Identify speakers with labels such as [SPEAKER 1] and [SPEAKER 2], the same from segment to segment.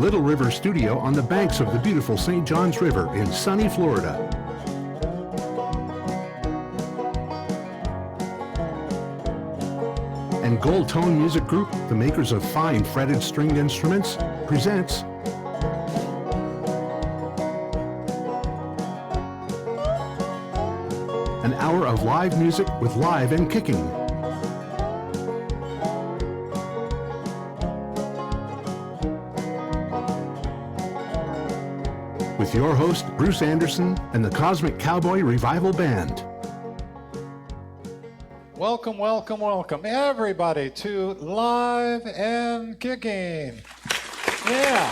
[SPEAKER 1] Little River Studio on the banks of the beautiful St. Johns River in sunny Florida. And Gold Tone Music Group, the makers of fine fretted stringed instruments, presents an hour of live music with Live and Kicking. With your host, Bruce Andersen and the Cosmic Cowboy Revival Band.
[SPEAKER 2] Welcome, welcome, welcome, everybody, to Live and Kicking. Yeah.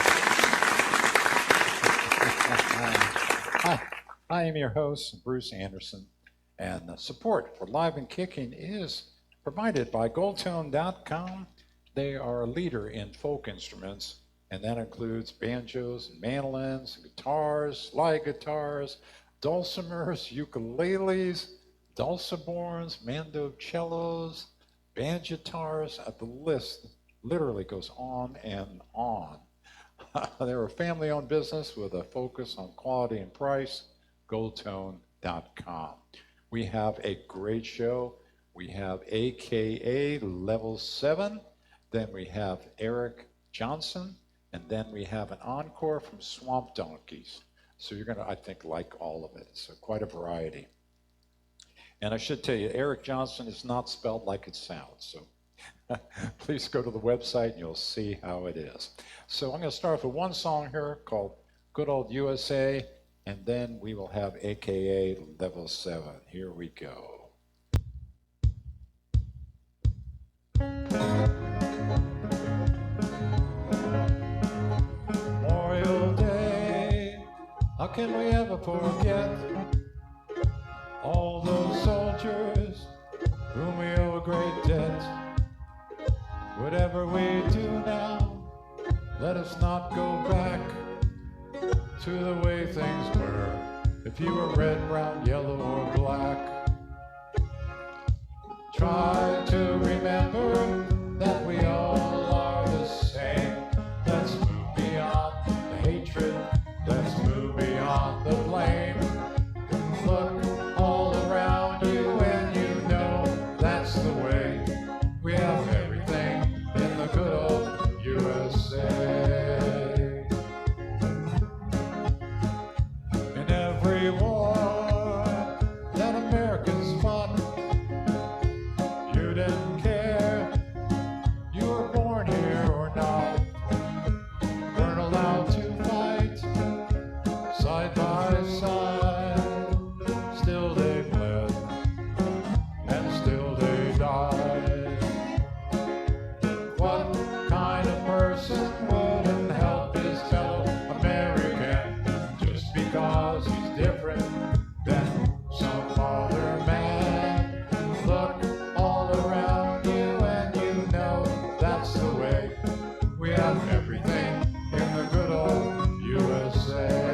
[SPEAKER 2] Hi, I am your host, Bruce Andersen, and support for Live and Kicking is provided by goldtone.com. They are a leader in folk instruments, and that includes banjos, mandolins, guitars, slide guitars, dulcimers, ukuleles, dulciborns, mandocellos, banjitars. The list literally goes on and on. They're a family-owned business with a focus on quality and price, goldtone.com. We have a great show. We have AKA Level 7, then we have Aireq Jonsin, and then we have an encore from Swamp Donkeys. So you're gonna, I think, like all of it. So quite a variety. And I should tell you, Aireq Jonsin is not spelled like it sounds. So please go to the website and you'll see how it is. So I'm gonna start with one song here called Good Old USA, and then we will have AKA Level 7. Here we go. How can we ever forget all those soldiers whom we owe a great debt? Whatever we do now, let us not go back to the way things were. If you were red, brown, yellow, or black, try to remember that we all are the same. Let's move beyond the hatred. Let's move beyond the blame. Look all around you and you know that's the way. We have everything in the good old USA. In every war that Americans fought, you didn't care you were born here or not. Weren't allowed to fight side by side, still they bled, and still they died. What kind of person wouldn't help his fellow American just because he's different than some other man? Look all around you and you know that's the way. We have everything in the good old USA.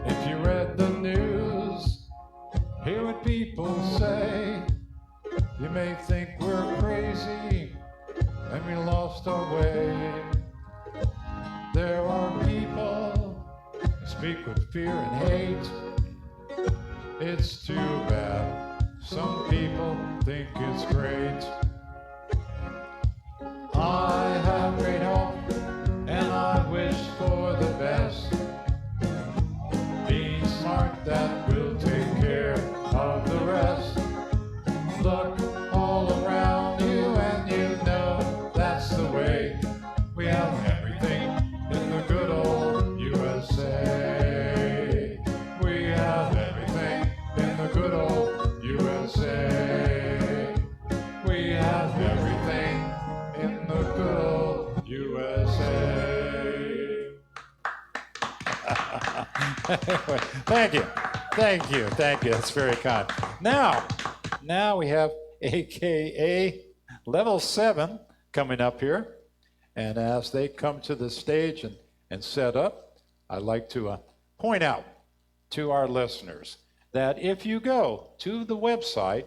[SPEAKER 2] If you read the news, hear what people say. You may think we're crazy and we lost our way. There are people who speak with fear and hate. It's too bad. Some people think it's great. I have great hope and I wish for the best. Being smart, that will take care of the rest. Look all around you and you know that's the way. We have everything in the good old USA. We have everything in the good old USA. We have everything in the good old USA. Anyway, thank you. Thank you. That's very kind. Now we have AKA Level 7 coming up here. And as they come to the stage and set up, I'd like to point out to our listeners that if you go to the website,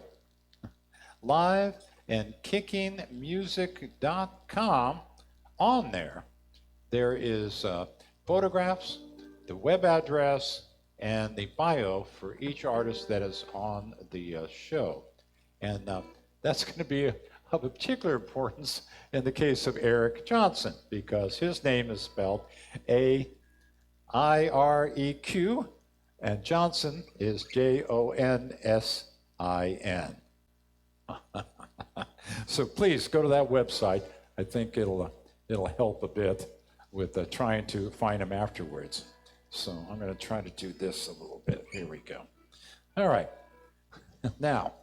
[SPEAKER 2] liveandkickingmusic.com, on there is photographs, the web address, and the bio for each artist that is on the show. And that's going to be of particular importance in the case of Aireq Jonsin, because his name is spelled A-I-R-E-Q, and Jonsin is J-O-N-S-I-N. So please go to that website. I think it'll help a bit with trying to find him afterwards. So I'm going to try to do this a little bit. Here we go. All right. Now,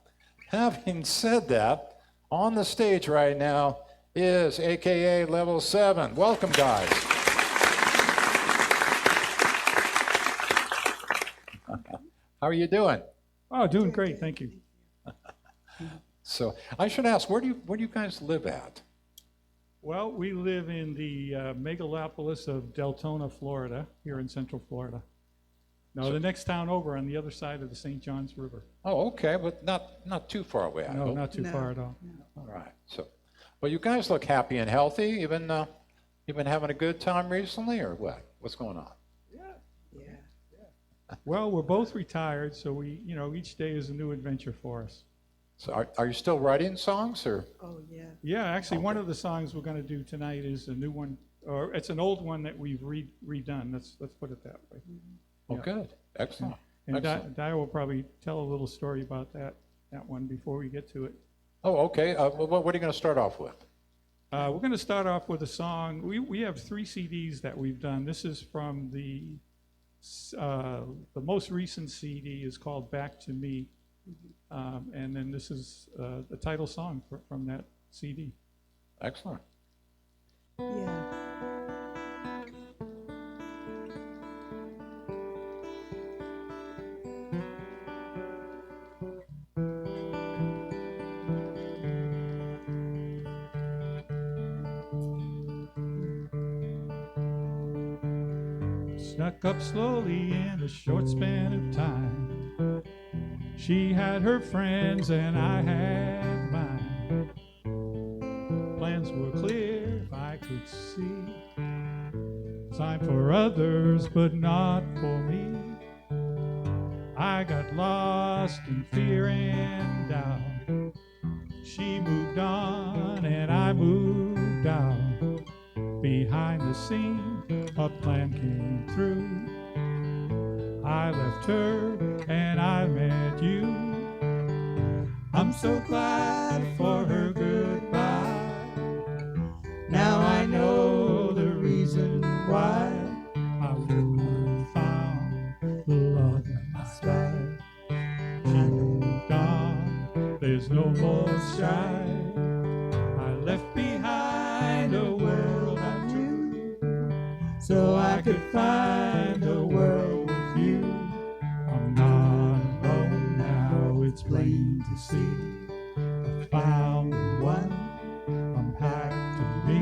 [SPEAKER 2] having said that, on the stage right now is AKA Level 7. Welcome, guys. How are you doing?
[SPEAKER 3] Oh, doing great, thank you.
[SPEAKER 2] So I should ask, where do you guys live at?
[SPEAKER 3] Well, we live in the megalopolis of Deltona, Florida, here in Central Florida. No, the next town over on the other side of the St. Johns River.
[SPEAKER 2] Oh, okay, but not too far away, I
[SPEAKER 3] No,
[SPEAKER 2] hope.
[SPEAKER 3] not too far at all.
[SPEAKER 2] All right. So, well, you guys look happy and healthy. You've been having a good time recently, or what? What's going on?
[SPEAKER 3] Well, we're both retired, so we, each day is a new adventure for us.
[SPEAKER 2] So, are you still writing songs, or?
[SPEAKER 4] Oh, yeah.
[SPEAKER 3] Yeah, actually, one of the songs we're going to do tonight is a new one, or it's an old one that we've redone. Let's put it that way.
[SPEAKER 2] Oh,
[SPEAKER 3] Yeah.
[SPEAKER 2] Good. Excellent.
[SPEAKER 3] And
[SPEAKER 2] Excellent.
[SPEAKER 3] Daryl will probably tell a little story about that one before we get to it.
[SPEAKER 2] Oh, okay. What are you going to start off with?
[SPEAKER 3] We're going to start off with a song. We have 3 CDs that we've done. This is from the most recent CD is called Back to Me. And then this is the title song from that CD.
[SPEAKER 2] Excellent.
[SPEAKER 4] Yeah.
[SPEAKER 3] Snuck up slowly in a short span of time. She had her friends and I had mine. Plans were clear if I could see. Time for others, but not for me. I got lost in fear and doubt. She moved on and I moved out. Behind the scene, a plan came through. I left her and I met you. I'm so glad for her goodbye. Now I know the reason why I wouldn't have found the love in my life. She moved on, there's no more strife. I left behind a world I knew, so I could find a world with you. I'm not alone now, it's plain to see. I found the one, I'm back to me.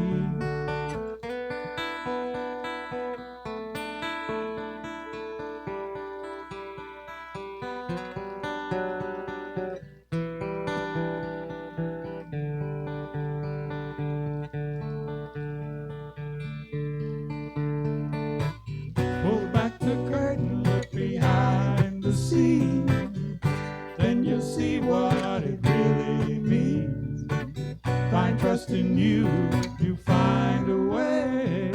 [SPEAKER 3] Pull back the curtain, look behind the scene. Then you'll see what it really means. Find trust in you, you find a way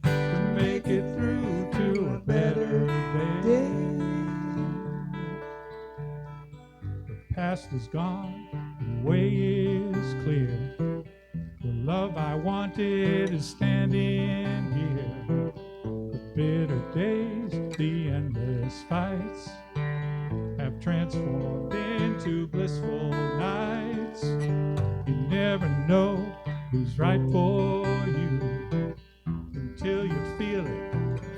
[SPEAKER 3] to make it through to a better day. The past is gone, the way is clear. The love I wanted is standing here. The bitter days, the endless fights have transformed into blissful nights. You never know who's right for you until you feel it,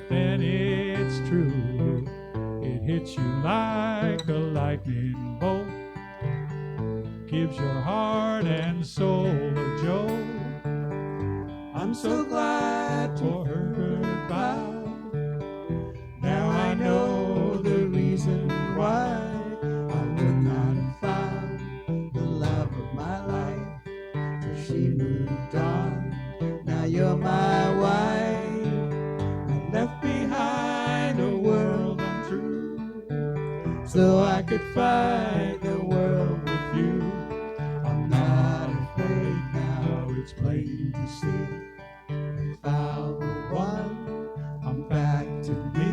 [SPEAKER 3] then it's true. It hits you like a lightning bolt, gives your heart and soul a jolt. I'm so glad for her goodbye. Now I know the reason why I would not have found the love of my life till she moved on. Now you're my wife. I left behind a world untrue so I could find the world with you. I'm not afraid now, it's plain to see. Found the one, I'm back to me.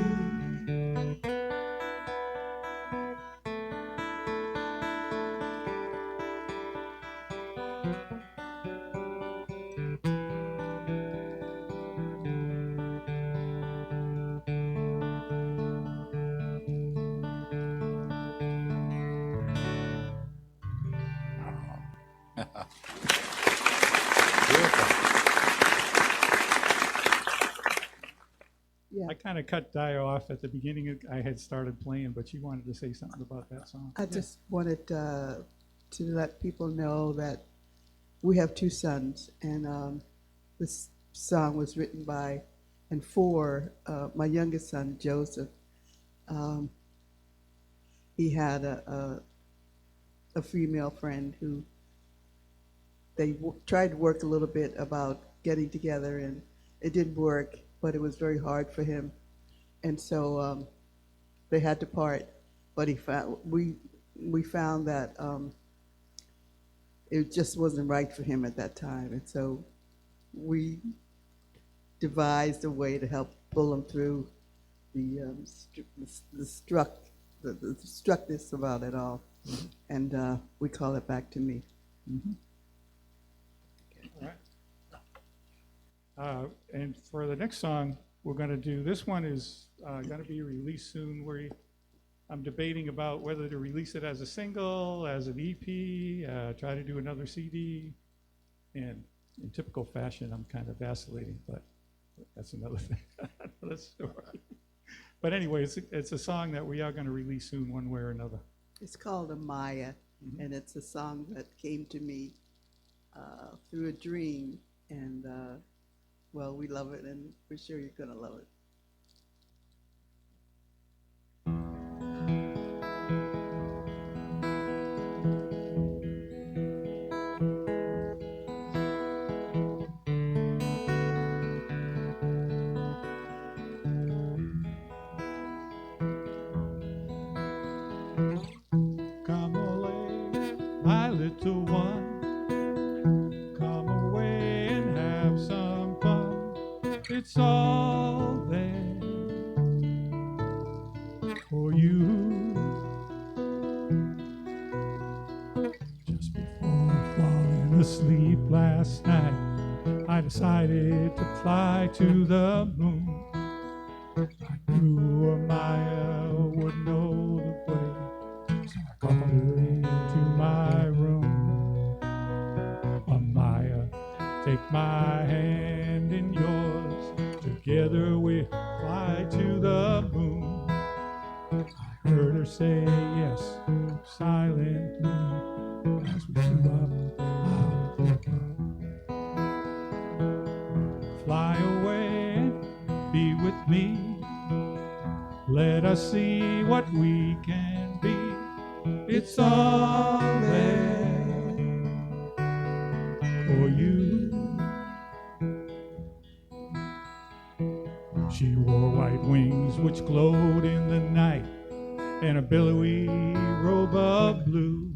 [SPEAKER 4] Yeah.
[SPEAKER 3] I kind of cut Di off at the beginning. I had started playing, but you wanted to say something about that song.
[SPEAKER 4] I just wanted to let people know that we have two sons, and this song was written by and for my youngest son, Joseph. He had a female friend who they tried to work a little bit about getting together, and it didn't work, but it was very hard for him. And so they had to part, but we found that it just wasn't right for him at that time. And so we devised a way to help pull him through the struckness about it all. Mm-hmm. And we call it Back to Me.
[SPEAKER 3] Mm-hmm. All right. And for the next song, we're going to do, this one is going to be released soon. I'm debating about whether to release it as a single, as an EP, try to do another CD. And in typical fashion, I'm kind of vacillating, but that's another thing, another story. But anyway, it's a song that we are going to release soon, one way or another.
[SPEAKER 4] It's called Amaya,
[SPEAKER 3] Mm-hmm.
[SPEAKER 4] and it's a song that came to me through a dream, and well, we love it, and we're sure you're going to love it.
[SPEAKER 3] Come away, my little one. Come away and have some fun. It's all there for you. Just before falling asleep last night, I decided to fly to the moon. I knew Amaya would know the way, so I called her into my room. Amaya, take my hand in yours. Together we fly to the moon. I heard her say yes silently as we flew up out of the fly away and be with me. Let us see what we can be. It's all there for you. She wore white wings which glowed in the night, and a billowy robe of blue.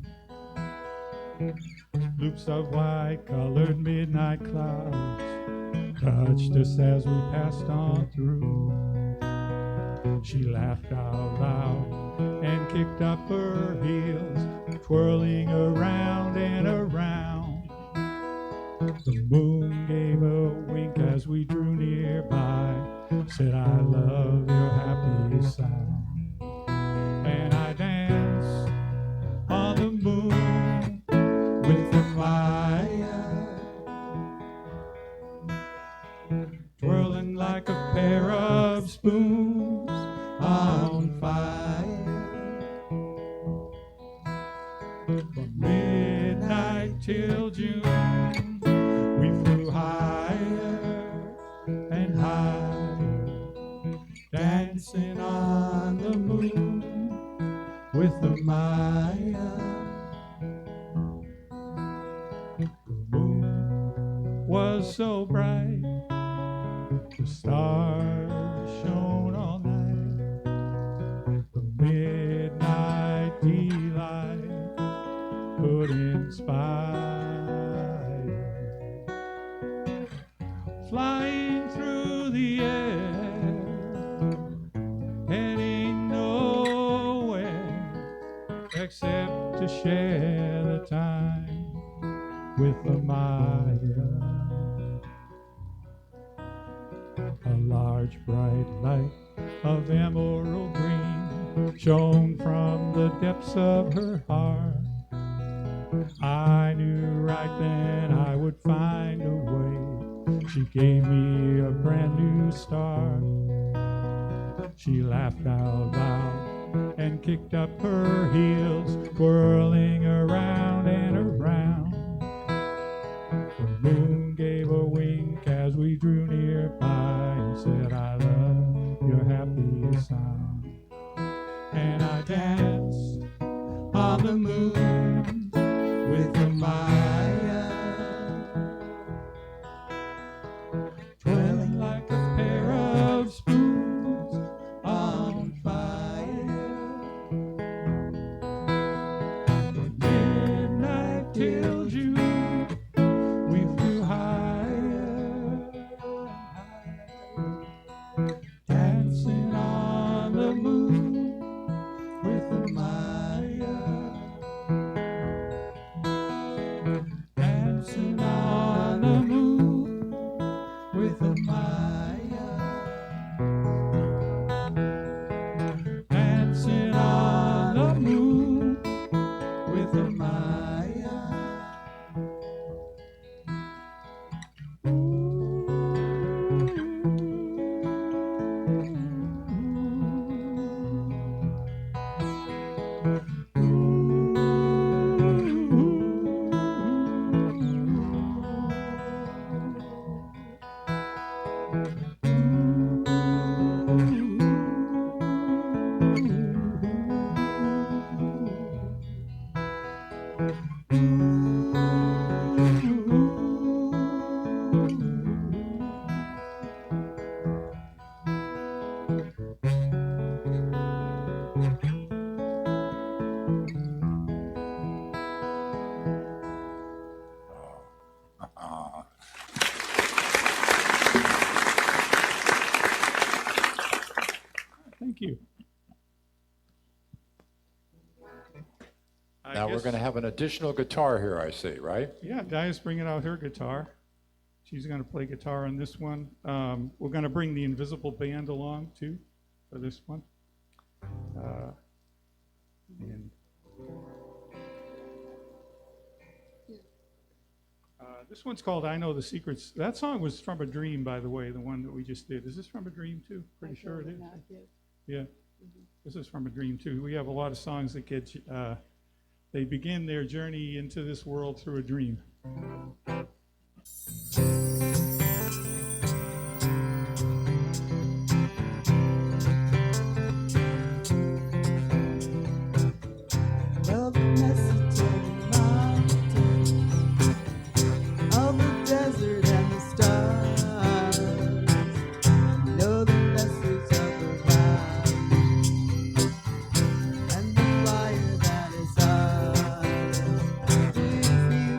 [SPEAKER 3] Loops of white colored midnight clouds touched us as we passed on through. She laughed out loud and kicked up her heels, twirling around and around. The moon gave a wink as we drew nearby, said, I love your happy sound. And I danced on the moon with the fire, twirling like a pair of spoons on fire. June. We flew higher and higher, dancing on the moon with the Maya. The moon was so bright, the stars shone all night. The midnight delight could inspire. Flying through the air, heading nowhere except to share the time with the Maya. A large bright light of emerald green shone from the depths of her heart. I knew right then I would find a way. She gave me a brand new start. She laughed out loud and kicked up her heels, whirling around and around. The moon gave a wink as we drew nearby and said, I love your happy sound. And I danced on the moon with the Maya, twirling like a pair of spoons on fire. From midnight till June, we flew higher and higher, dancing on the moon with the Maya. Dancing on the moon with the Maya. Dancing on the moon with the Maya. Thank you.
[SPEAKER 2] Now we're going to have an additional guitar here, I see, right?
[SPEAKER 3] Yeah, Dia's bringing out her guitar. She's going to play guitar on this one. We're going to bring the Invisible Band along, too, for this one. And this one's called I Know the Secrets. That song was from a dream, by the way, the one that we just did. Is this from a dream, too? Pretty sure it is. Yeah, this is from a dream, too. We have a lot of songs that get, they begin their journey into this world through a dream.
[SPEAKER 5] Love the message of the mountains, of the desert and the stars. Know the message of the valley and the fire that is ours. With you,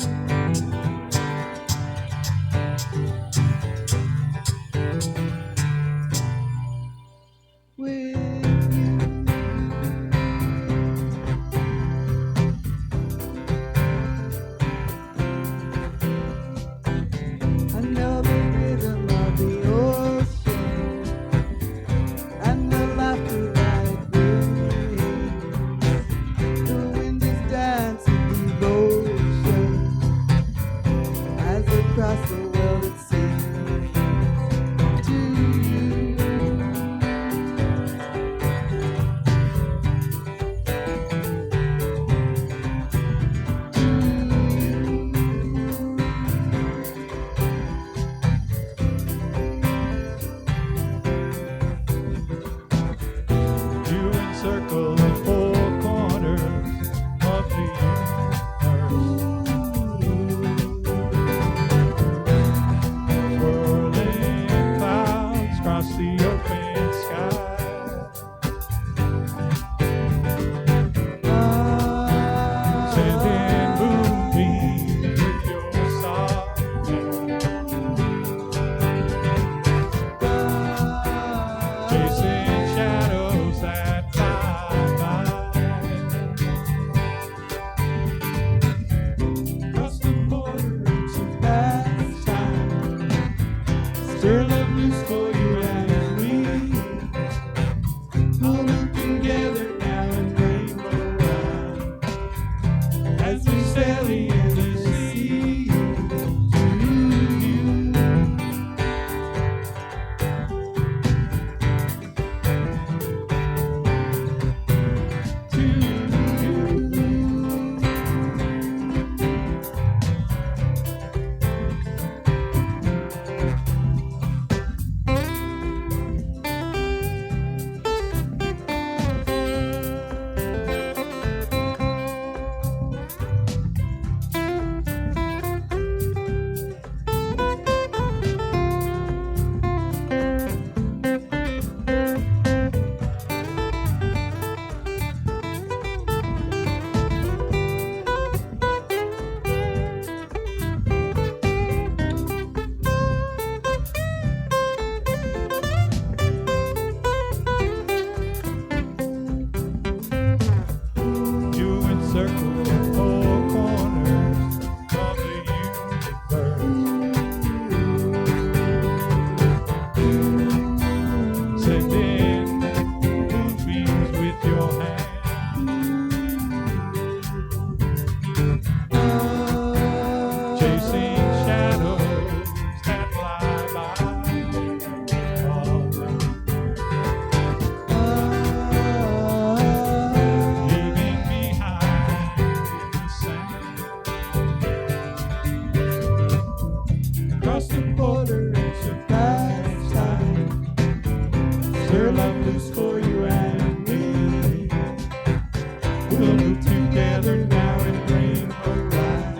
[SPEAKER 3] We'll move together now and dream a ride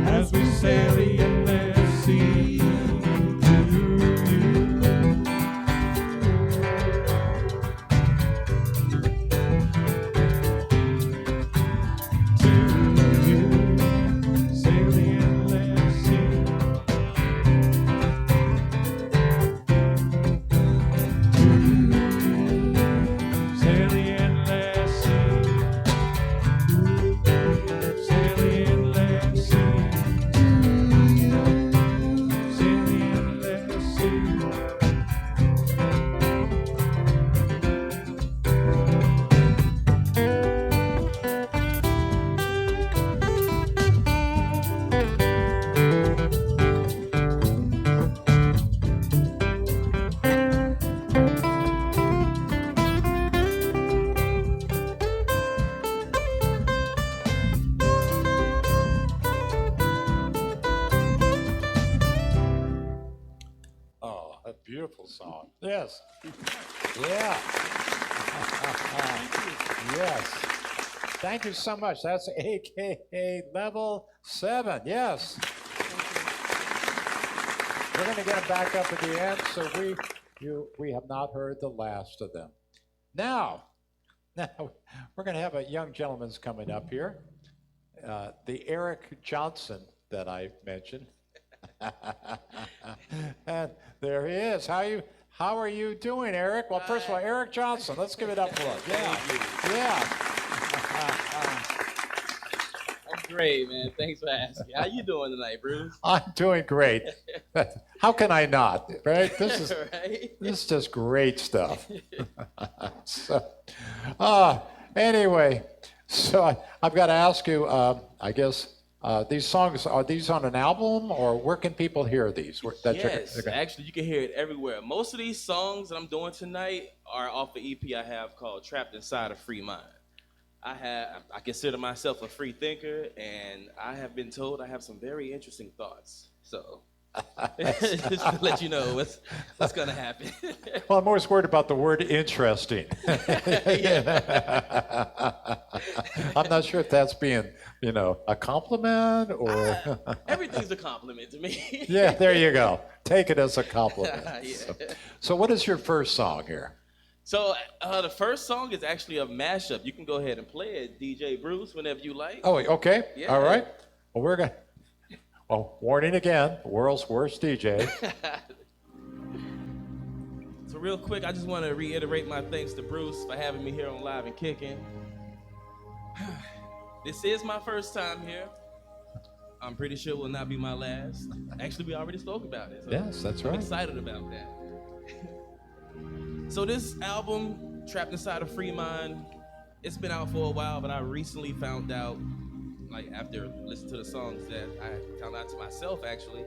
[SPEAKER 3] as we sail the endless sea to you. To you, sail the endless sea. To you, sail the endless sea. Sail the endless sea. Sail the endless sea.
[SPEAKER 2] Oh, a beautiful song. Yes. Yeah. Yes. Thank you so much. That's AKA Level 7. Yes. We're going to get them back up at the end, so we have not heard the last of them. Now we're going to have a young gentleman's coming up here, the Aireq Jonsin that I mentioned. And there he is. How are you doing, Aireq? Well, first of all, Aireq Jonsin. Let's give it up for us. Yeah. Yeah.
[SPEAKER 6] I'm great, man. Thanks for asking. How you doing tonight, Bruce?
[SPEAKER 2] I'm doing great. How can I not? Right? This is
[SPEAKER 6] Right?
[SPEAKER 2] this is just great stuff. So, anyway, so I've got to ask you. I guess these songs, are these on an album, or where can people hear these?
[SPEAKER 6] Yes, actually, you can hear it everywhere. Most of these songs that I'm doing tonight are off the EP I have called "Trapped Inside a Free Mind." I consider myself a free thinker, and I have been told I have some very interesting thoughts. So, just to let you know what's gonna happen.
[SPEAKER 2] Well, I'm always worried about the word interesting. I'm not sure if that's being, a compliment or.
[SPEAKER 6] Everything's a compliment to me.
[SPEAKER 2] Yeah, there you go. Take it as a compliment.
[SPEAKER 6] Yeah.
[SPEAKER 2] So what is your first song here?
[SPEAKER 6] So the first song is actually a mashup. You can go ahead and play it, DJ Bruce, whenever you like.
[SPEAKER 2] Oh, okay.
[SPEAKER 6] Yeah.
[SPEAKER 2] All right. Well, warning again, world's worst DJ.
[SPEAKER 6] So real quick, I just want to reiterate my thanks to Bruce for having me here on Live and Kickin'. This is my first time here. I'm pretty sure it will not be my last. Actually, we already spoke about it. So
[SPEAKER 2] Yes, that's right.
[SPEAKER 6] I'm excited about that. So this album, Trapped Inside a Free Mind, it's been out for a while, but I recently found out, after listening to the songs, that I found out to myself, actually,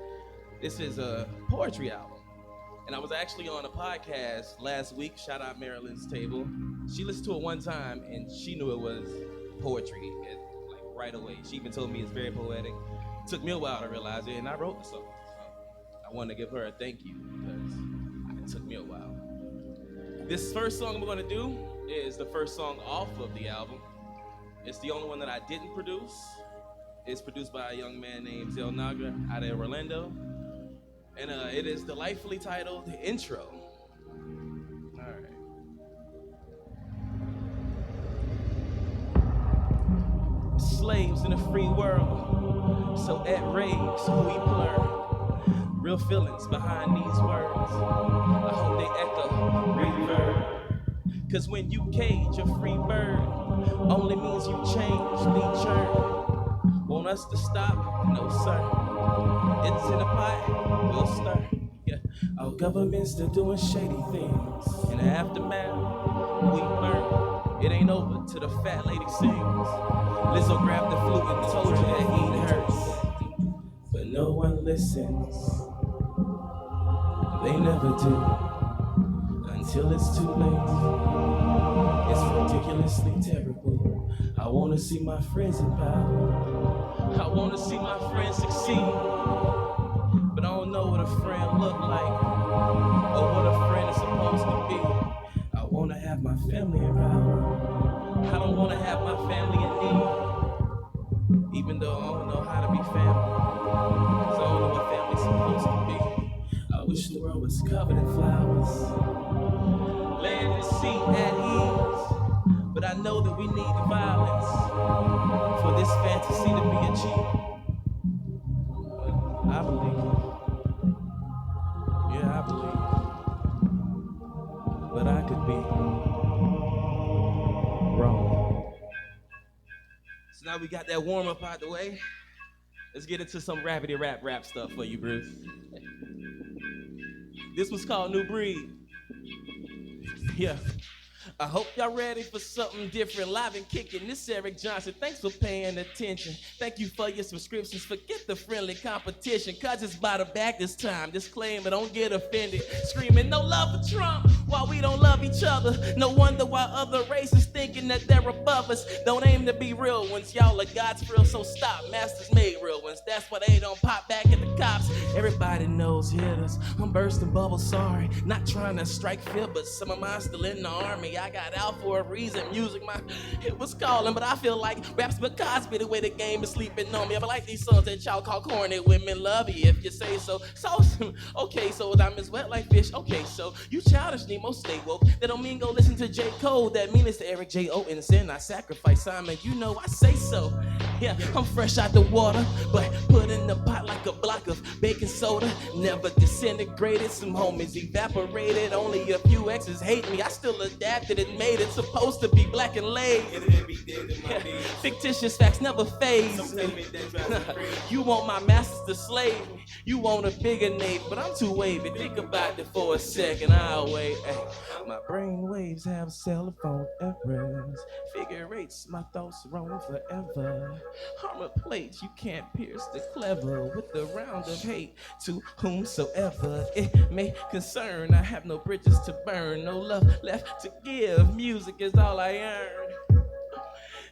[SPEAKER 6] this is a poetry album. And I was actually on a podcast last week, shout out Marilyn's Table. She listened to it one time, and she knew it was poetry, right away. She even told me it's very poetic. It took me a while to realize it, and I wrote the song. So I wanted to give her a thank you, because it took me a while. This first song we're gonna do is the first song off of the album. It's the only one that I didn't produce. It's produced by a young man named Zell Naga out of Orlando. And it is delightfully titled Intro. All right. Slaves in a free world, so at rage we blur. Real feelings behind these words. I hope they echo, reverb. Cause when you cage a free bird, only means you change nature. Want us to stop? No, sir. It's in the pot, we'll stir. Yeah. Our government's still doing shady things. In the aftermath, we burn. It ain't over till the fat lady sings. Lizzo grabbed the flute and told you that he'd hurt. But no one listens. They never do. Until it's too late. It's ridiculously terrible. I wanna see my friends in power. I wanna see my friends succeed. But I don't know what a friend look like, or what a friend is supposed to be. I wanna have my family around. I don't wanna wanna have my family in need, even though I don't know how to be family. 'Cause I don't know what family's supposed to be. I wish the world was covered in flowers, laying in the seat at ease. But I know that we need violence for this fantasy to be achieved. But I believe. Yeah, I believe. But I could be wrong. So now we got that warm up out the way. Let's get into some rapidy rap stuff for you, Bruce. This one's called New Breed. Yeah. I hope y'all ready for something different. Live and kicking. This Aireq Jonsin. Thanks for paying attention. Thank you for your subscriptions. Forget the friendly competition, cause it's by the back this time. Disclaimer, don't get offended. Screaming no love for Trump while we don't love each other. No wonder why other races thinking that they're above us. Don't aim to be real ones. Y'all are God's real, so stop. Masters made real ones. That's why they don't pop back at the cops. Everybody knows hitters. I'm bursting bubbles, sorry. Not trying to strike fear, but some of mine still in the army. I got out for a reason. Music, it was calling, but I feel like rap's but Cosby, the way the game is sleeping on me. I like these songs that y'all call corny. Women love you if you say so. So, okay, so I'm as wet like fish. Okay, so you childish, Nemo, stay woke. That don't mean go listen to J. Cole. That mean it's to Aireq Jonsin. I sacrifice Simon, you know I say so. Yeah, I'm fresh out the water, but put in the pot like a block of baking soda. Never disintegrated, some homies evaporated. Only a few exes hate me. I still adapted and made it. Supposed to be black and laid. Yeah. Fictitious facts never phase me. You want my masters to slave me. You want a bigger name, but I'm too wavy. Think about it for a second, I'll wait. Ay. My brain waves have cell phone errors. Figure eights, my thoughts roam forever. Armor plates, you can't pierce the clever. With the round of hate to whomsoever it may concern. I have no bridges to burn, no love left to give. Music is all I earn.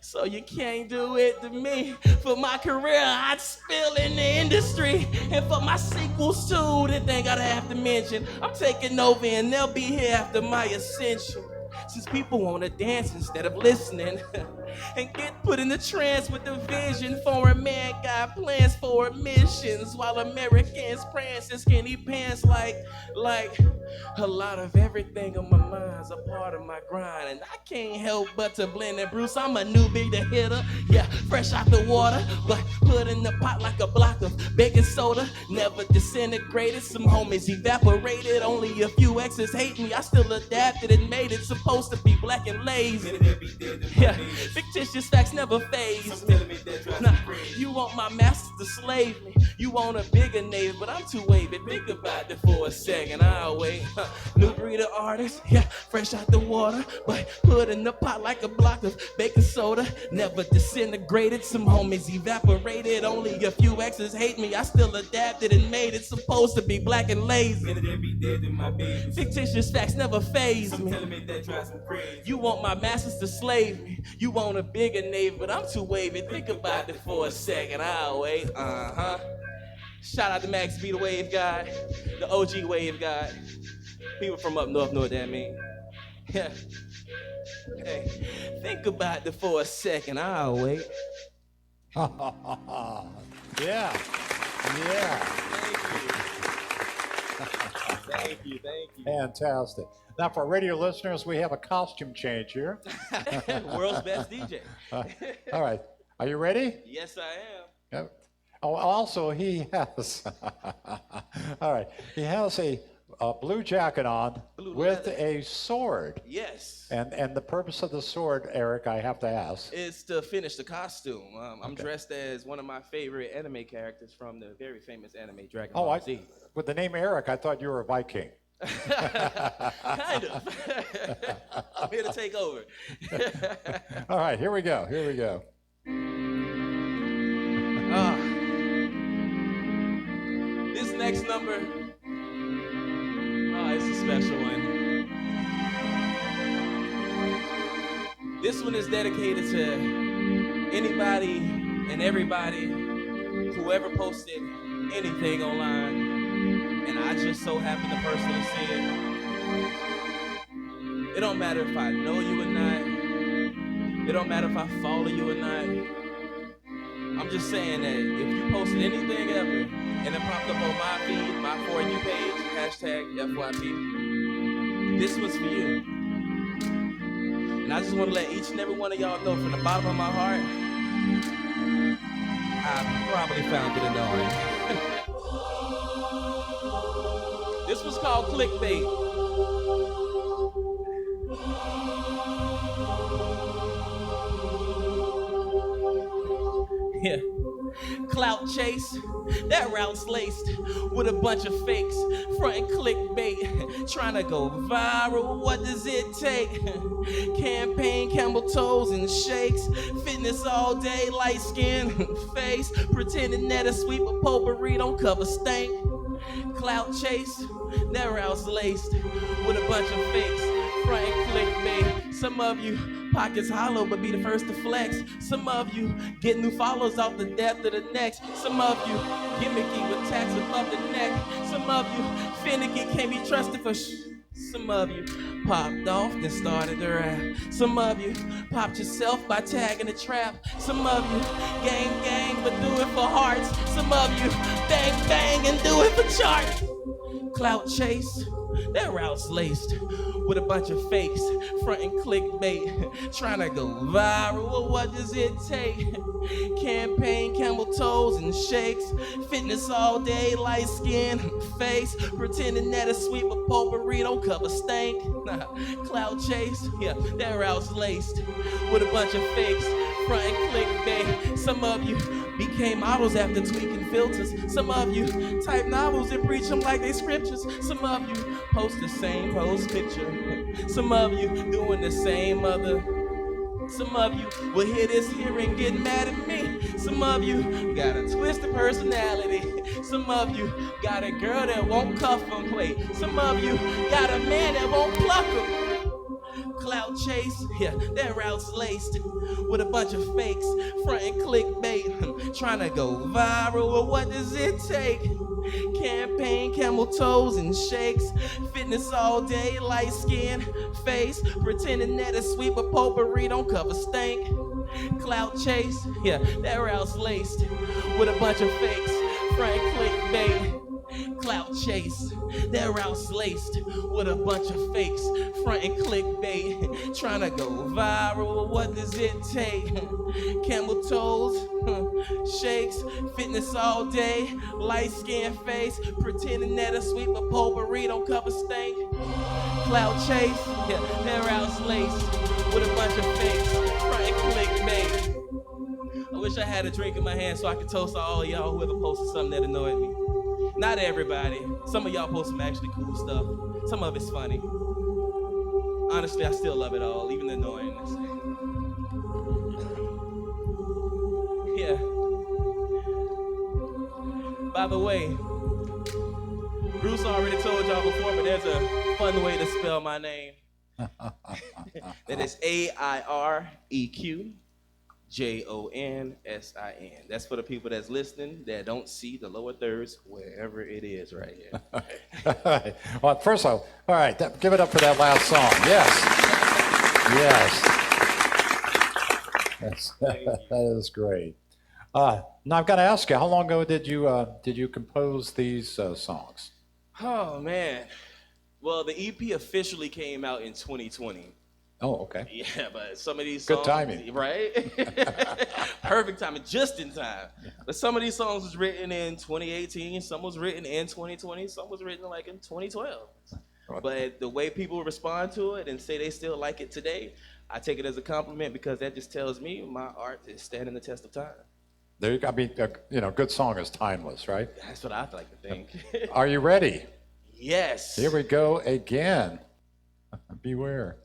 [SPEAKER 6] So you can't do it to me. For my career, I'd spill in the industry. And for my sequels too, the thing I'd have to mention, I'm taking over and they'll be here after my ascension. Since people wanna dance instead of listening and get put in the trance with the vision. Foreign man got plans for missions, while Americans prance in skinny pants like a lot of everything on my mind's a part of my grind. And I can't help but to blend it, Bruce. I'm a newbie to hitter. Yeah, fresh out the water, but put in the pot like a block of baking soda. Never disintegrated, some homies evaporated. Only a few exes hate me. I still adapted and made it. Supposed to be black and lazy. Yeah, fictitious facts never phase me. Nah, you want my masters to slave me. You want a bigger name, but I'm too wavy. Think about it for a second, I'll wait. New breed of artist, yeah, fresh out the water, but put in the pot like a block of baking soda. Never disintegrated, some homies evaporated. Only a few exes hate me. I still adapted and made it. Supposed to be black and lazy. Fictitious facts never phase me. You want my masters to slave me. You want a bigger name, but I'm too wavy. Think about it for a second, I'll wait. Shout out to Max B, the wave guy, the OG wave guy. People from up north know what that means. Yeah. Hey, think about it for a second, I'll wait.
[SPEAKER 2] Yeah. Yeah.
[SPEAKER 6] Thank you.
[SPEAKER 2] Fantastic. Now, for radio listeners, we have a costume change here.
[SPEAKER 6] World's best DJ.
[SPEAKER 2] All right. Are you ready?
[SPEAKER 6] Yes, I am.
[SPEAKER 2] Yep. Oh, also, he has, all right, he has a blue jacket on with a sword.
[SPEAKER 6] Yes.
[SPEAKER 2] And the purpose of the sword, Aireq, I have to ask.
[SPEAKER 6] It's to finish the costume. I'm dressed as one of my favorite anime characters from the very famous anime Dragon Ball Z.
[SPEAKER 2] With the name Aireq, I thought you were a Viking.
[SPEAKER 6] Kind of. I'm here to take over.
[SPEAKER 2] All right, here we go.
[SPEAKER 6] This next number, it's a special one. This one is dedicated to anybody and everybody who ever posted anything online, and I just so happen to personally see it. It don't matter if I know you or not, It don't matter if I follow you or not. I'm just saying that if you posted anything ever and it popped up on my feed, my For You page, hashtag FYP, this was for you. And I just want to let each and every one of y'all know from the bottom of my heart, I probably found it annoying. This was called clickbait. Yeah. Clout chase, that route's laced with a bunch of fakes, frontin' clickbait, trying to go viral. What does it take? Campaign, camel toes and shakes, fitness all day, light skin face, pretending that a sweep of potpourri don't cover stank. Clout chase, that route's laced with a bunch of fakes, frontin' clickbait. Some of you pockets hollow but be the first to flex. Some of you get new followers off the depth of the next. Some of you gimmicky with tats above the neck. Some of you finicky, can't be trusted for Some of you popped off then started to rap. Some of you popped yourself by tagging a trap. Some of you gang but do it for hearts. Some of you bang and do it for charts. Clout chase, that route's laced with a bunch of fakes, frontin' clickbait, trying to go viral. Well, what does it take? Campaign, camel toes and shakes, fitness all day, light skin face, pretending that a sweep of potpourri don't cover stank. Cloud chase, yeah, that route's laced with a bunch of fakes, frontin' clickbait. Some of you became models after tweaking filters. Some of you type novels and preach them like they scriptures. Some of you post the same post picture. Some of you doing the same other. Some of you will hear this here and get mad at me. Some of you got a twisted personality. Some of you got a girl that won't cuff them play. Some of you got a man that won't pluck them. Clout chase, yeah, that route's laced with a bunch of fakes, frontin' clickbait, trying to go viral. Well, what does it take? Campaign, camel toes and shakes, fitness all day, light skin face, pretending that a sweep of potpourri don't cover stank. Clout chase, yeah, that route's laced with a bunch of fakes, frontin' clickbait. Clout chase, that route's laced with a bunch of fakes, frontin' clickbait, trying to go viral. What does it take? Camel toes, shakes, fitness all day, light skin face, pretending that a sweep of potpourri don't cover stank. Clout chase, yeah, that route's laced with a bunch of fakes, frontin' clickbait. I wish I had a drink in my hand so I could toast all y'all whoever posted something that annoyed me. Not everybody. Some of y'all post some actually cool stuff. Some of it's funny. Honestly, I still love it all, even the annoyingness. Yeah. By the way, Bruce already told y'all before, but there's a fun way to spell my name. That is Aireq Jonsin. That's for the people that's listening that don't see the lower thirds wherever it is right here.
[SPEAKER 2] Well, first of all right, give it up for that last song. Yes. That is great. Now I've got to ask you, how long ago did you compose these songs?
[SPEAKER 6] Oh man, well the EP officially came out in 2020.
[SPEAKER 2] Oh, okay.
[SPEAKER 6] Yeah, but some of these songs,
[SPEAKER 2] good timing,
[SPEAKER 6] right? Perfect timing, just in time. Yeah. But some of these songs was written in 2018, some was written in 2020, some was written like in 2012. But the way people respond to it and say they still like it today, I take it as a compliment because that just tells me my art is standing the test of time.
[SPEAKER 2] There you go. I mean, good song is timeless, right?
[SPEAKER 6] That's what I like to think.
[SPEAKER 2] Are you ready?
[SPEAKER 6] Yes.
[SPEAKER 2] Here we go again. Beware.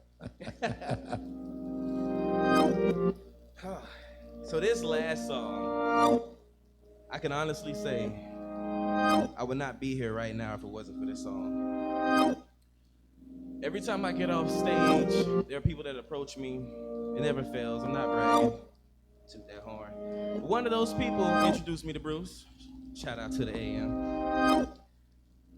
[SPEAKER 6] So this last song, I can honestly say I would not be here right now if it wasn't for this song. Every time I get off stage, there are people that approach me. It never fails. I'm not bragging. Toot that horn. One of those people introduced me to Bruce. Shout out to the AM.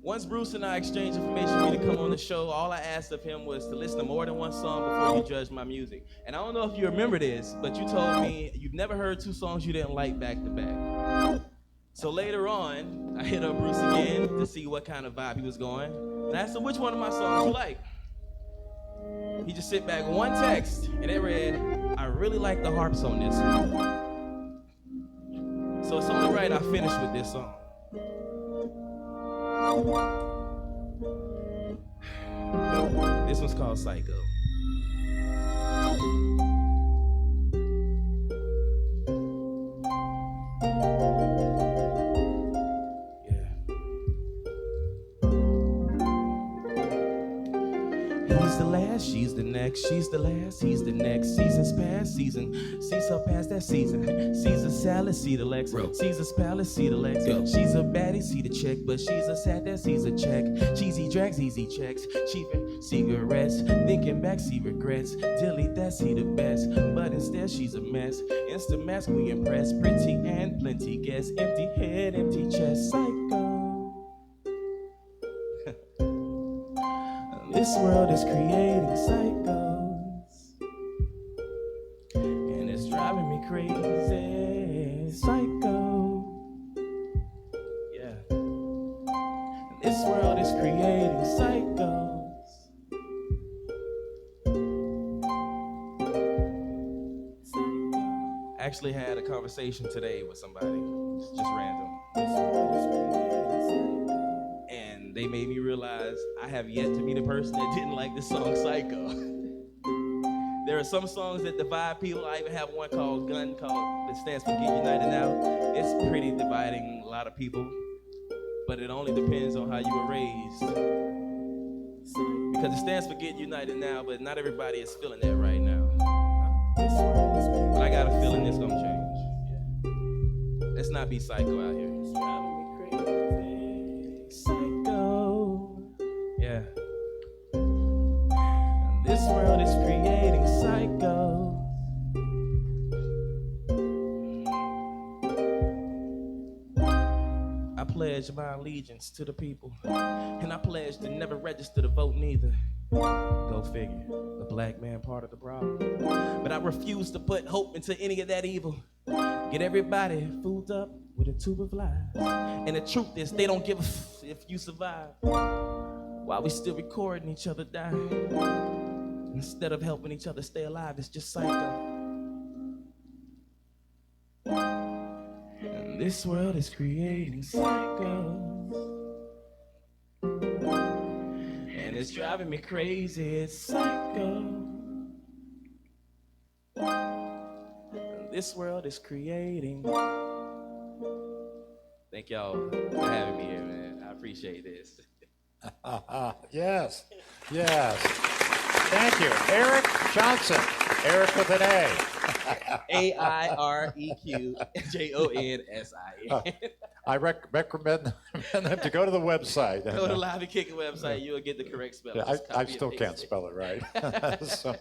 [SPEAKER 6] Once Bruce and I exchanged information for me to come on the show, all I asked of him was to listen to more than one song before you judge my music. And I don't know if you remember this, but you told me you've never heard 2 songs you didn't like back to back. So later on, I hit up Bruce again to see what kind of vibe he was going. And I asked him which one of my songs you like. He just sent back one text, and it read, "I really like the harps on this one." So it's only right I finish with this song. This one's called Psycho. He's the last, she's the next, she's the last, he's the next. Seasons past season, sees her past that season. Caesar salad, see the Lex. Caesar's palace, see the Lex. She's a baddie, see the check, but she's a sad that sees a check. Cheesy drags, easy checks, cheapin' cigarettes. Thinking back, see regrets. Delete that, see the best, but instead she's a mess. Instant mask, we impress. Pretty and plenty guess. Empty head, empty chest. Psycho. This world is creating psychos, and it's driving me crazy. Psycho, yeah. This world is creating psychos. Psycho. Actually had a conversation today with somebody, just random. This world is creating psychos. And they made me realize I have yet to be the person that didn't like the song Psycho. There are some songs that divide people. I even have one called Gun, that stands for Get United Now. It's pretty dividing a lot of people, but it only depends on how you were raised. Because it stands for Get United Now, but not everybody is feeling that right now. But I got a feeling it's gonna change. Yeah. Let's not be psycho out here. It's driving me crazy. Psycho. Yeah. This world is creating psychos. I pledge my allegiance to the people, and I pledge to never register to vote neither. Go figure, the black man part of the problem. But I refuse to put hope into any of that evil. Get everybody fooled up with a tube of lies. And the truth is, they don't give a f if you survive. While we still recording each other die. Instead of helping each other stay alive, it's just psycho. And this world is creating psychos. And it's driving me crazy, it's psycho. And this world is creating. Thank y'all for having me here, man. I appreciate this.
[SPEAKER 2] Yes, yes. Thank you. Aireq Jonsin. Aireq with an A.
[SPEAKER 6] Aireq Jonsin.
[SPEAKER 2] I recommend them to go to the website.
[SPEAKER 6] Go to the Live and Kickin website. You'll get the correct spelling.
[SPEAKER 2] Yeah, I still can't spell it right. So,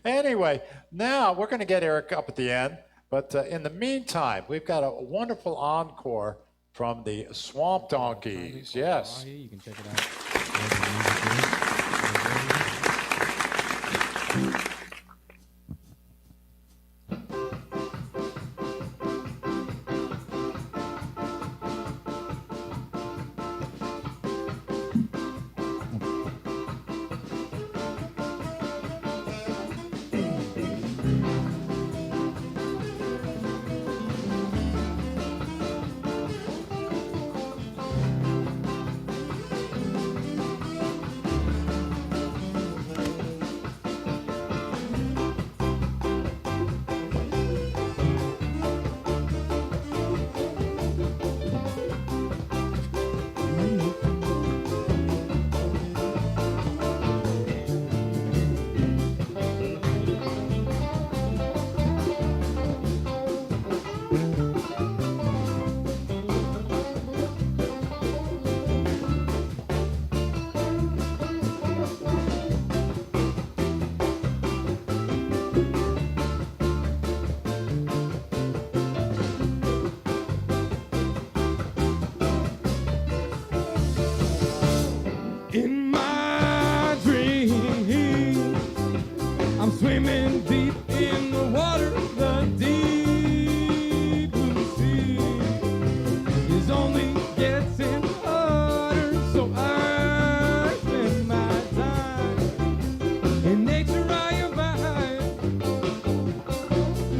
[SPEAKER 2] anyway, now we're going to get Aireq up at the end. But in the meantime, we've got a wonderful encore from the Swamp Donkeys. Yes.
[SPEAKER 3] You can check it out.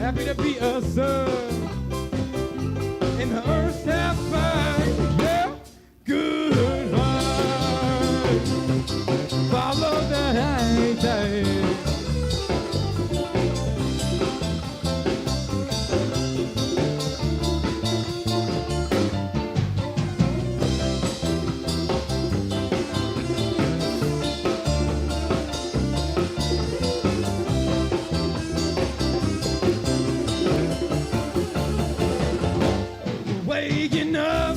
[SPEAKER 3] happy to be a son. And the earth have found, yeah, good vibes. Follow the high tide. Waking up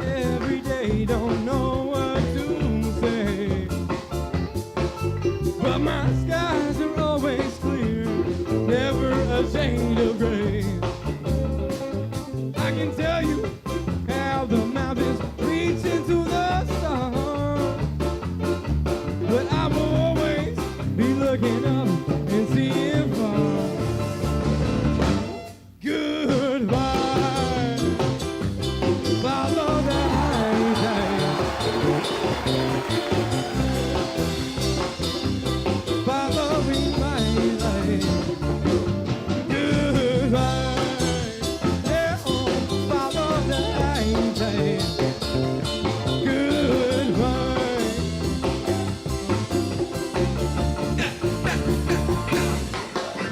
[SPEAKER 3] every day, don't know what to say. But my skies are always clear, never a shade of gray. I can tell you how the mountains reach into the stars, but I will always be looking up and seeing far. Good vibes. Follow the high tide. Following my life. Good vibes. Yeah, oh, follow the high tide. Good vibes.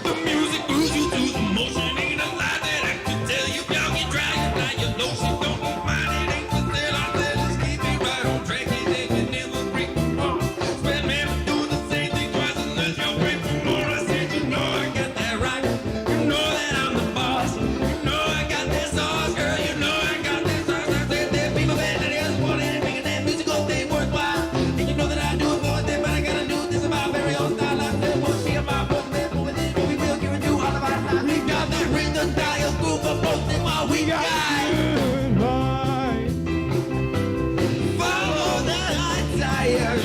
[SPEAKER 7] The music moves you through the motion. Ain't a lie that I can tell you. Y'all get dry, you know she don't mind it. Ain't for sale, I said just keep me right on track. It ain't you never break the wrong. Spread man do the same thing twice unless you're wait for more. I said you know I got that right. You know that I'm the boss. You know I got that sauce, girl. You know I got that sauce. I said that people bad that else want it and making that musical thing worthwhile. And you know that I do it for them, but I gotta do this in my very own style. I said once me and my book man moving this, we will give it you all of our time. We got that ring the dial group of both in while we got
[SPEAKER 3] Good vibes.
[SPEAKER 7] follow the high tire.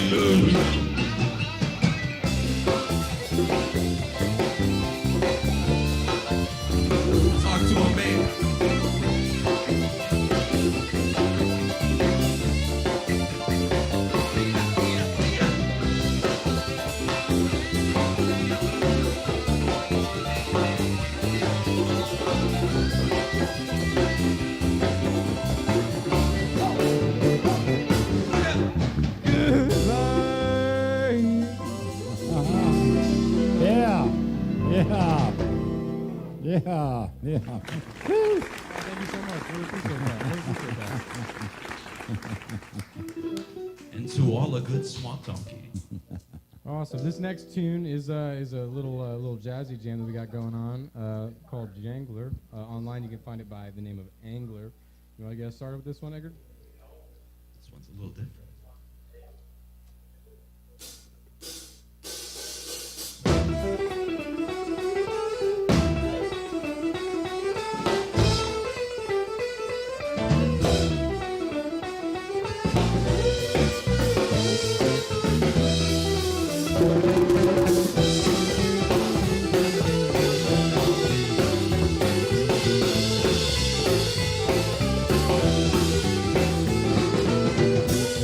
[SPEAKER 7] Talk to him, man.
[SPEAKER 3] Good vibes.
[SPEAKER 8] Yeah, yeah, yeah, yeah. Woo.
[SPEAKER 3] Thank you so much. Really appreciate that. Really appreciate that.
[SPEAKER 7] And to all a good swamp donkey.
[SPEAKER 3] Awesome. This next tune is a little jazzy jam that we got going on called Jangler. Online, you can find it by the name of Angler. You want to get us started with this one, Edgar?
[SPEAKER 7] This one's a little different.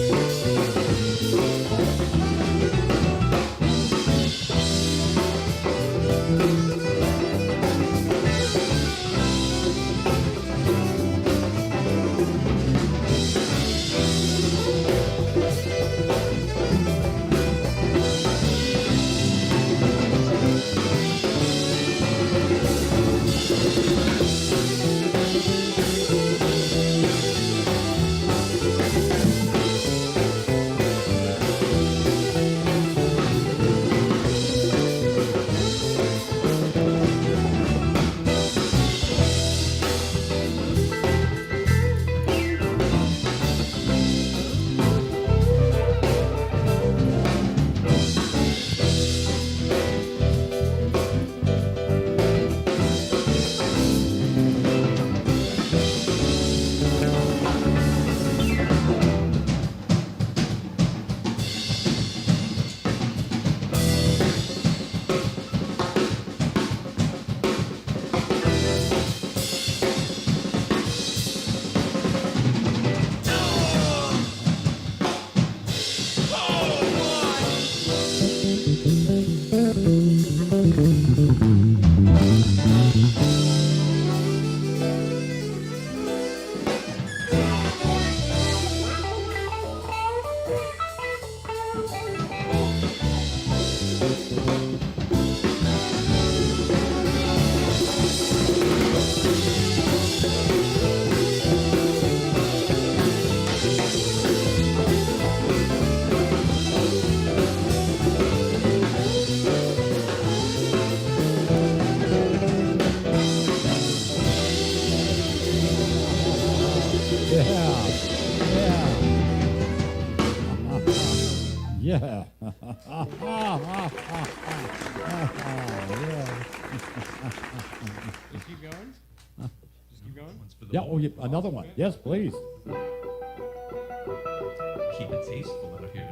[SPEAKER 3] Good
[SPEAKER 9] Just keep going. Just keep going.
[SPEAKER 8] Yeah, oh, yeah, another one. Yes, please.
[SPEAKER 9] Keep it tasteful out here.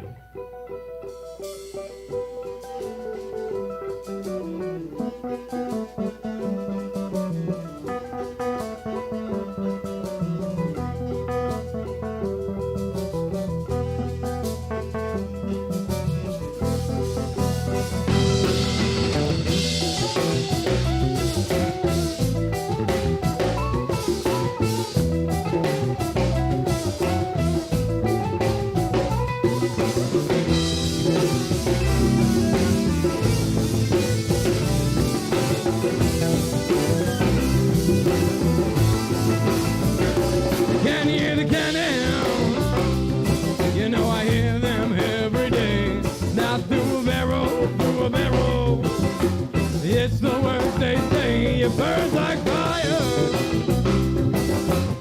[SPEAKER 7] Can you hear the cannon? You know I hear them every day. Now through a barrel, through a barrel. It's the words they say. It burns like fire.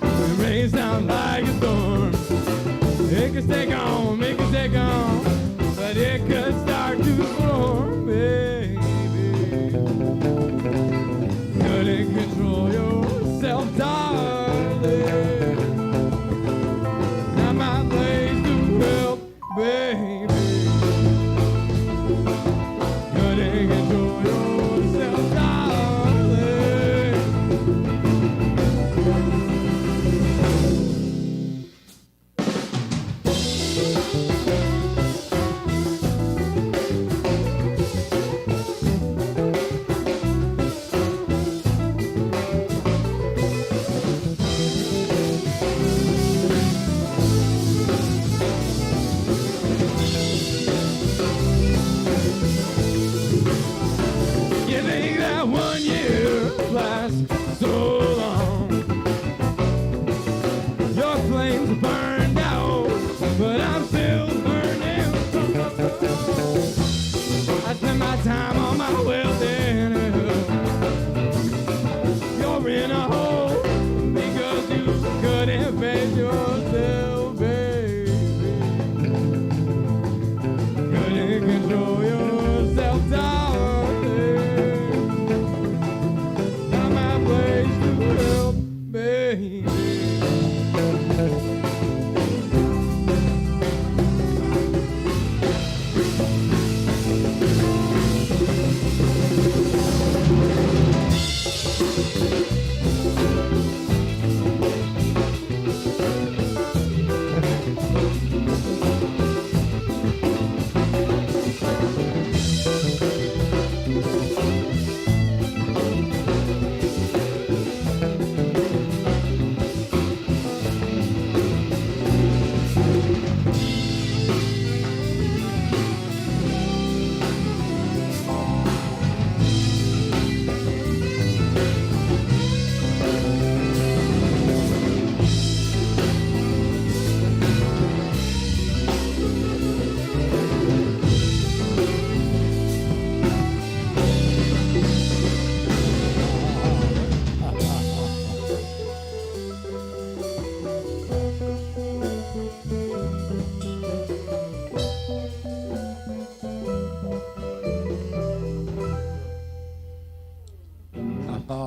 [SPEAKER 7] It rains down like a storm. It can stay gone, it can stay gone, but it could start to form, baby. Couldn't control yourself, darling. Not my place to help, baby. Couldn't control yourself, darling. You think that 1 year lasts so long? Your flames burned out, but I'm still burning. I spend my time on my wilderness. You're in a hole because you couldn't face yourself, baby. Couldn't control yourself, darling. Not my place to help, baby.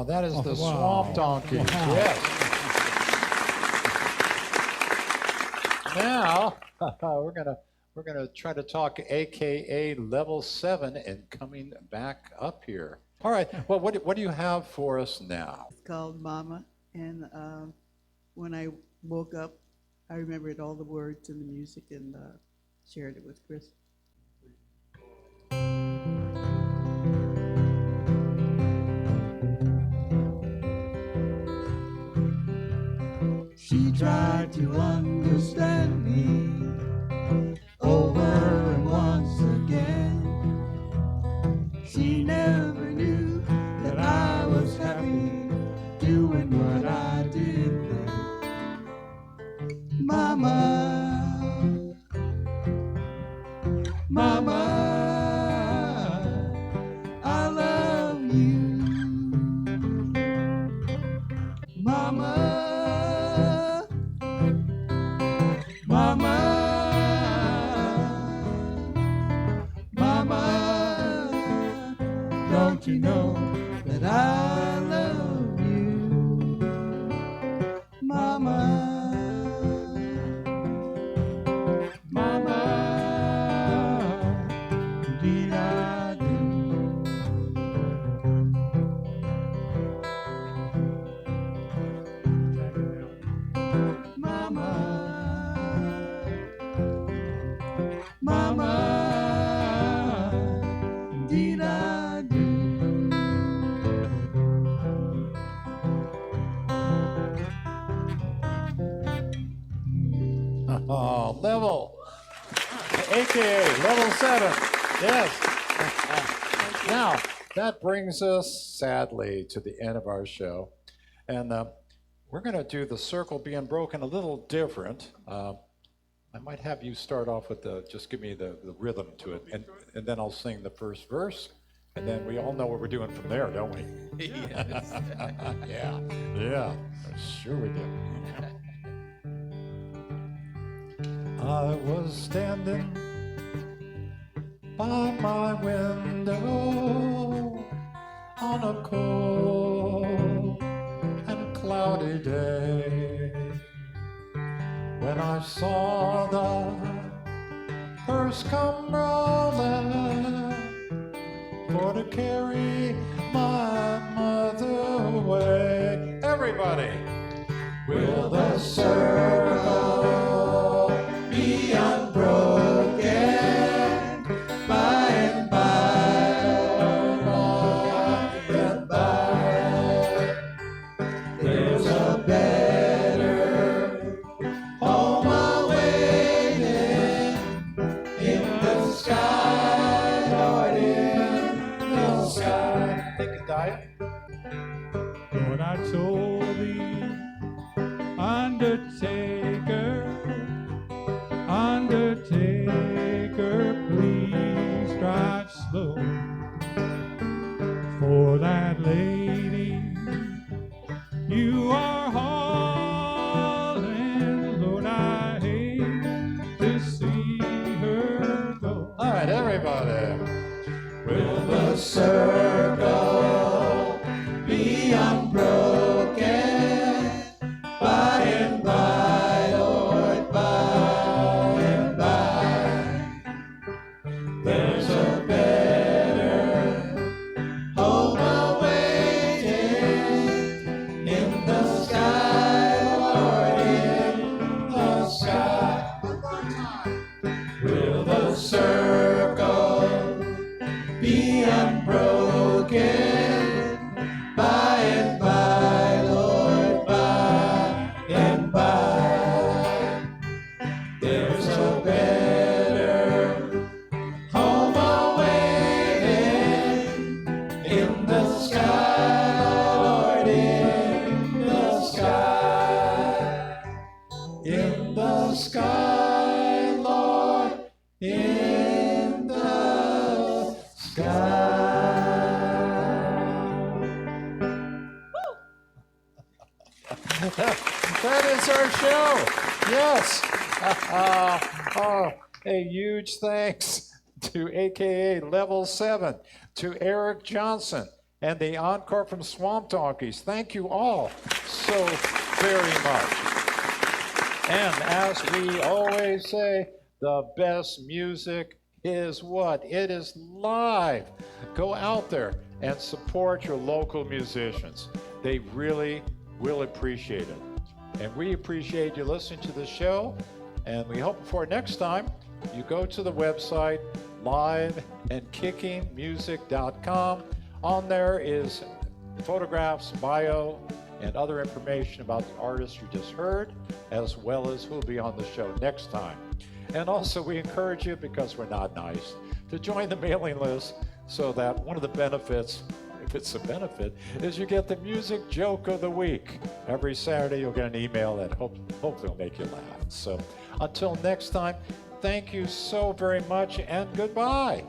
[SPEAKER 2] That is the
[SPEAKER 8] wow.
[SPEAKER 2] Swamp Donkey.
[SPEAKER 8] Wow.
[SPEAKER 2] Yes. Now we're gonna try to talk AKA level 7 and coming back up here. All right. Well, what do you have for us now?
[SPEAKER 4] It's called Mama, and when I woke up, I remembered all the words and the music and shared it with Chris.
[SPEAKER 5] She tried to understand me over and once again. She never knew that I was happy doing what I did then. Mama, Mama, I love you. Mama, Mama,
[SPEAKER 2] Level, AKA Level 7. Yes. Now, that brings us, sadly, to the end of our show. And we're going to do the circle being broken a little different. I might have you start off with just give me the rhythm to it, and then I'll sing the first verse, and then we all know what we're doing from there, don't we?
[SPEAKER 6] Yes.
[SPEAKER 2] Yeah, sure we do. I was standing by my window on a cold and cloudy day when I saw the hearse come rolling for to carry my mother away. Everybody, will the circle be unbroken by and by? There's a better home awaiting in the sky, Lord, in the sky. Take a dive.
[SPEAKER 3] Lord, I told thee, Undertaker, please drive slow. For that lady you are hauling, Lord, I hate to see her go.
[SPEAKER 2] All right, everybody. Will the circle be unbroken by and by, Lord, by and by? There's a better home awaiting in the sky, Lord, in the sky. One more time. Will the circle be unbroken by and by, Lord, by and by? There's a better home awaiting in the sky, Lord, in the sky. In the sky, Lord, in the sky. That is our show. Yes. A huge thanks to AKA Level 7, to Aireq Jonsin, and the encore from Swamp Donkeys. Thank you all so very much. And as we always say, the best music is what? It is live. Go out there and support your local musicians. They really will appreciate it. And we appreciate you listening to the show. And we hope for next time you go to the website liveandkickingmusic.com. On there is photographs, bio, and other information about the artists you just heard, as well as who'll be on the show next time. And also we encourage you, because we're not nice, to join the mailing list so that one of the benefits, if it's a benefit, is you get the music joke of the week. Every Saturday you'll get an email that hopefully will make you laugh. So until next time, thank you so very much and goodbye.